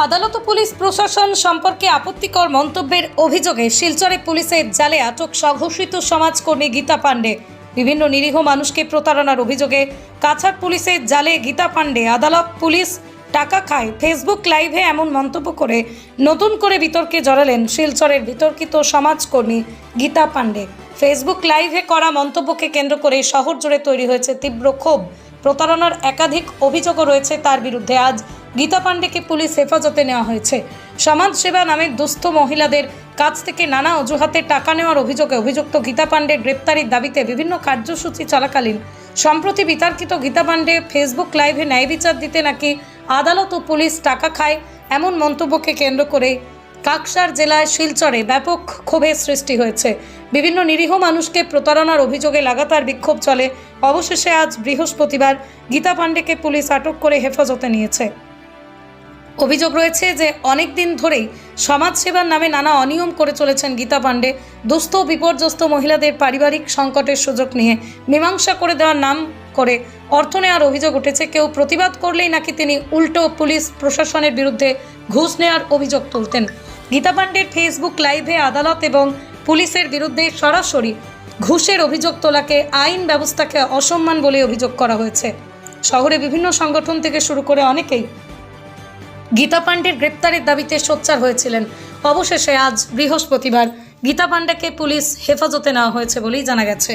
আদালত ও পুলিশ প্রশাসন সম্পর্কে আপত্তিকর মন্তব্যের অভিযোগে শিলচরে পুলিশের জালে আটক স্বঘোষিত সমাজকর্মী গীতা পাণ্ডে। বিভিন্ন নিরীহ মানুষকে প্রতারণার অভিযোগে কাছাড় পুলিশের জালে গীতা পাণ্ডে। আদালত পুলিশ টাকা খায়, ফেসবুক লাইভে এমন মন্তব্য করে নতুন করে বিতর্কে জড়ালেন শিলচরের বিতর্কিত সমাজকর্মী গীতা পাণ্ডে। ফেসবুক লাইভে করা মন্তব্যকে কেন্দ্র করে শহর জুড়ে তৈরি হয়েছে তীব্র ক্ষোভ। প্রতারণার একাধিক অভিযোগও রয়েছে তার বিরুদ্ধে। আজ গীতা পাণ্ডেকে পুলিশ হেফাজতে নেওয়া হয়েছে। সমাজসেবা নামে দুস্থ মহিলাদের কাছ থেকে নানা অজুহাতে টাকা নেওয়ার অভিযোগে অভিযুক্ত গীতা পাণ্ডের গ্রেপ্তারির দাবিতে বিভিন্ন কার্যসূচি চলাকালীন সম্প্রতি বিতর্কিত গীতা পাণ্ডে ফেসবুক লাইভে ন্যায় বিচার দিতে নাকি আদালত ও পুলিশ টাকা খায় এমন মন্তব্যকে কেন্দ্র করে কাকসার জেলায় শিলচরে ব্যাপক ক্ষোভের সৃষ্টি হয়েছে। বিভিন্ন নিরীহ মানুষকে প্রতারণার অভিযোগে লাগাতার বিক্ষোভ চলে। অবশেষে আজ বৃহস্পতিবার গীতা পাণ্ডেকে পুলিশ আটক করে হেফাজতে নিয়েছে। অভিযোগ রয়েছে যে অনেক দিন ধরেই সমাজসেবার নামে নানা অনিয়ম করে চলেছেন গীতা পাণ্ডে। দুস্থ বিপর্যস্ত মহিলাদের পারিবারিক সংকটের সুযোগ নিয়ে মীমাংসা করে দেওয়ার নাম করে অর্থ নেওয়ার অভিযোগ উঠেছে। কেউ প্রতিবাদ করলেই নাকি তিনি উল্টো পুলিশ প্রশাসনের বিরুদ্ধে ঘুষ নেওয়ার অভিযোগ তুলতেন। গীতা পাণ্ডের ফেসবুক লাইভে আদালত এবং পুলিশের বিরুদ্ধে সরাসরি ঘুষের অভিযোগ তোলাকে আইন ব্যবস্থাকে অসম্মান বলে অভিযোগ করা হয়েছে। শহরে বিভিন্ন সংগঠন থেকে শুরু করে অনেকেই গীতা পাণ্ডের গ্রেপ্তারের দাবিতে সোচ্চার হয়েছিলেন। অবশেষে আজ বৃহস্পতিবার গীতা পাণ্ডেকে পুলিশ হেফাজতে নেওয়া হয়েছে বলেই জানা গেছে।